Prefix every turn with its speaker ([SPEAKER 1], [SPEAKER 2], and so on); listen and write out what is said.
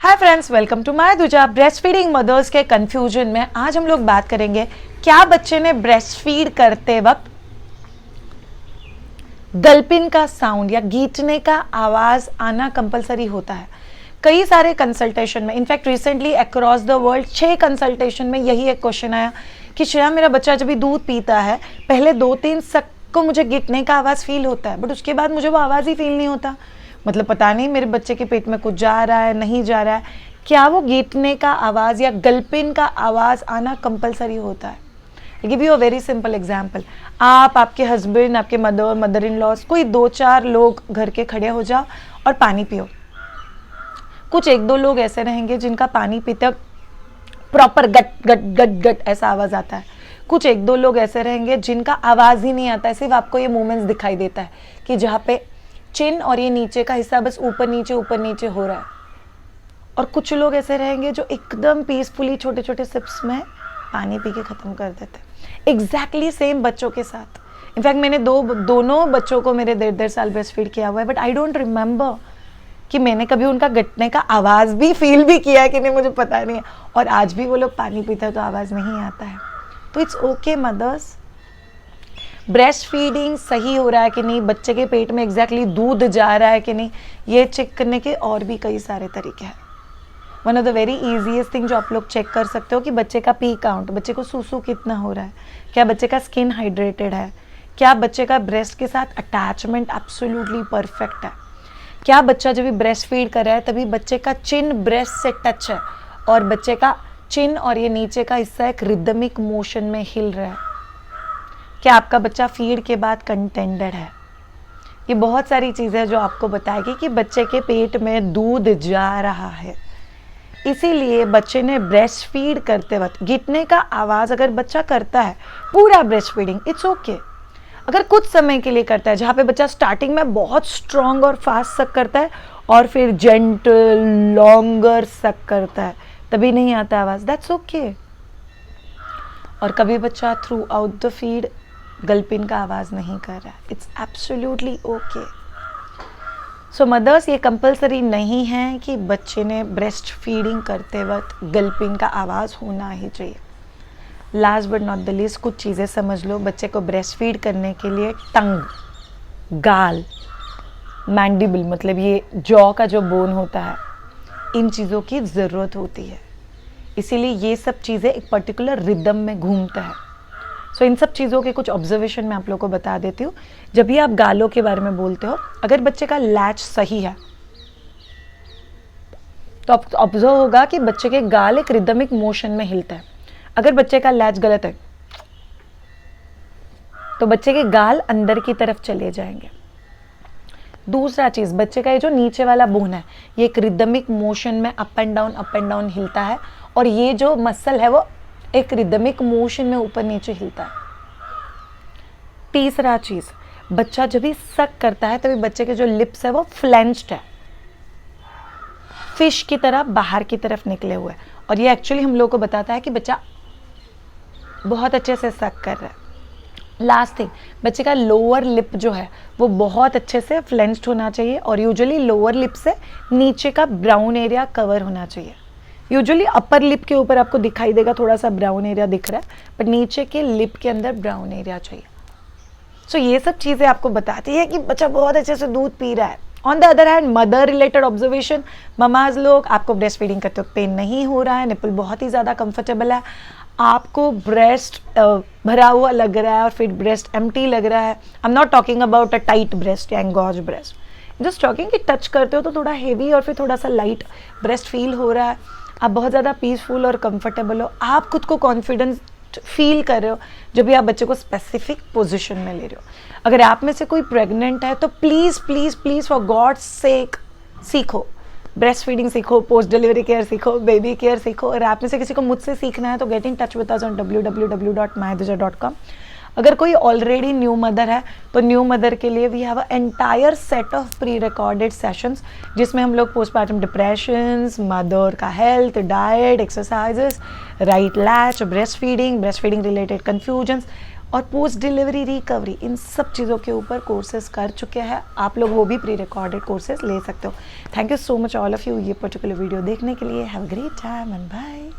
[SPEAKER 1] Hi friends, welcome to my दूजा। Breast feeding mothers के confusion में आज हम लोग बात करेंगे क्या बच्चे ने ब्रेस्ट फीड करते वक्त गल्पिन का साउंड या गीचने का आवाज आना कंपलसरी होता है। कई सारे कंसल्टेशन में, in fact recently across the world 6 consultation में यही एक क्वेश्चन आया कि श्रेया, मेरा बच्चा जब भी दूध पीता है पहले 2-3 सक को मुझे गीटने का आवाज फील होता है, बट उसके बाद मुझे वो आवाज ही फील नहीं होता। मतलब पता नहीं मेरे बच्चे के पेट में कुछ जा रहा है, नहीं जा रहा है। क्या वो गीटने का आवाज़ या गल्पिन का आवाज़ आना कंपलसरी होता है? I give you a very simple example. आप, आपके हस्बैंड, आपके मदर इन लॉज, कोई 2-4 लोग घर के खड़े हो जाओ और पानी पियो। कुछ 1-2 लोग ऐसे रहेंगे जिनका पानी पीते प्रॉपर गट गट गट गट ऐसा आवाज़ आता है। कुछ 1-2 लोग ऐसे रहेंगे जिनका आवाज़ ही नहीं आता है, सिर्फ आपको ये मूवमेंट्स दिखाई देता है कि जहाँ पे चिन और ये नीचे का हिस्सा बस ऊपर नीचे हो रहा है। और कुछ लोग ऐसे रहेंगे जो एकदम पीसफुली छोटे छोटे सिप्स में पानी पी के ख़त्म कर देते हैं। एग्जैक्टली सेम बच्चों के साथ। इनफैक्ट मैंने दोनों बच्चों को मेरे 1.5 साल ब्रेस्ट फीड किया हुआ है, बट आई डोंट रिमेंबर कि मैंने कभी उनका गटने का आवाज़ भी फील भी किया है कि नहीं, मुझे पता नहीं है। और आज भी वो लोग पानी पीते हैं तो आवाज़ नहीं आता है। तो it's okay mothers, breast feeding सही हो रहा है कि नहीं, बच्चे के पेट में एग्जैक्टली दूध जा रहा है कि नहीं, ये चेक करने के और भी कई सारे तरीके हैं। One of the very easiest thing जो आप लोग चेक कर सकते हो कि बच्चे का पी काउंट, बच्चे को सूसू कितना हो रहा है, क्या बच्चे का स्किन हाइड्रेटेड है, क्या बच्चे का ब्रेस्ट के साथ अटैचमेंट एब्सोल्युटली परफेक्ट है, क्या बच्चा जब भी ब्रेस्ट फीड कर रहा है तभी बच्चे का चिन ब्रेस्ट से टच है और बच्चे का चिन और ये नीचे का हिस्सा एक रिदमिक मोशन में हिल रहा है, क्या आपका बच्चा फीड के बाद कंटेंटेड है। ये बहुत सारी चीज़ें जो आपको बताएगी कि बच्चे के पेट में दूध जा रहा है। इसीलिए बच्चे ने ब्रेस्ट फीड करते वक्त गिटने का आवाज़ अगर बच्चा करता है पूरा ब्रेस्ट फीडिंग, इट्स ओके। अगर कुछ समय के लिए करता है जहाँ पे बच्चा स्टार्टिंग में बहुत स्ट्रॉन्ग और फास्ट सक करता है और फिर जेंटल लॉन्गर सक करता है, तभी नहीं आता आवाज़, दैट्स ओके। और कभी बच्चा throughout the feed gulping का आवाज़ नहीं कर रहा है, it's absolutely okay. So mothers, ये कंपलसरी नहीं है कि बच्चे ने ब्रेस्ट फीडिंग करते वक्त गल्पिन का आवाज़ होना ही चाहिए। Last but not the least, कुछ चीज़ें समझ लो। बच्चे को ब्रेस्ट फीड करने के लिए टंग, गाल, मैंडिबल मतलब ये जॉ का जो बोन होता है, इन चीज़ों की ज़रूरत होती है। इसीलिए ये सब चीज़ें एक पर्टिकुलर रिदम में घूमता है। सो इन सब चीज़ों के कुछ ऑब्जर्वेशन मैं आप लोगों को बता देती हूँ। जब भी आप गालों के बारे में बोलते हो, अगर बच्चे का लैच सही है तो आप ऑब्जर्व होगा कि बच्चे के गाल एक रिदमिक मोशन में हिलता है। अगर बच्चे का लैच गलत है तो बच्चे के गाल अंदर की तरफ चले जाएंगे। दूसरा चीज़, बच्चे का ये जो नीचे वाला बोन है ये एक रिदमिक मोशन में अप एंड डाउन हिलता है और ये जो मसल है वो एक रिदमिक मोशन में ऊपर नीचे हिलता है। तीसरा चीज़, बच्चा जब भी सक करता है तभी बच्चे के जो लिप्स है वो फ्लेंच्ड है, फिश की तरह बाहर की तरफ निकले हुए, और ये एक्चुअली हम लोग को बताता है कि बच्चा बहुत अच्छे से सक कर रहा है। लास्ट थिंग, बच्चे का लोअर लिप जो है वो बहुत अच्छे से फ्लेंच्ड होना चाहिए और यूजुअली लोअर लिप से नीचे का ब्राउन एरिया कवर होना चाहिए। यूजुअली अपर लिप के ऊपर आपको दिखाई देगा थोड़ा सा ब्राउन एरिया दिख रहा है, बट नीचे के लिप के अंदर ब्राउन एरिया चाहिए। सो ये सब चीज़ें आपको बताती है कि बच्चा बहुत अच्छे से दूध पी रहा है। On the other hand, mother related observation, mama's लोग, आपको ब्रेस्ट फीडिंग करते वक्त पेन नहीं हो रहा है, निपल बहुत ही ज़्यादा कंफर्टेबल है, आपको ब्रेस्ट भरा हुआ लग रहा है और फिर ब्रेस्ट एम्प्टी लग रहा है। I am not talking about a tight breast या एंगॉज ब्रेस्ट, जस्ट टॉकिंग कि टच करते हो तो थोड़ा हेवी और फिर थोड़ा सा लाइट ब्रेस्ट फील हो रहा है, आप बहुत ज़्यादा पीसफुल और कंफर्टेबल हो, आप खुद को कॉन्फिडेंस फील कर रहे हो जब भी आप बच्चे को स्पेसिफिक पोजीशन में ले रहे हो। अगर आप में से कोई प्रेग्नेंट है तो please please please for God's sake सीखो, ब्रेस्ट फीडिंग सीखो, पोस्ट डिलीवरी केयर सीखो, बेबी केयर सीखो। और आप में से किसी को मुझसे सीखना है तो get in touch with us on www.myduja.com। अगर कोई ऑलरेडी न्यू मदर है तो न्यू मदर के लिए we have a entire set of pre recorded sessions जिसमें हम लोग पोस्टपार्टम डिप्रेशंस, मदर का health, diet, exercises, right latch, breast feeding related confusions, और पोस्ट डिलीवरी रिकवरी, इन सब चीज़ों के ऊपर कोर्सेज कर चुके हैं आप लोग, वो भी प्री रिकॉर्डेड कोर्सेज ले सकते हो। Thank you so much all of you ये पर्टिकुलर वीडियो देखने के लिए। Have a great time and bye.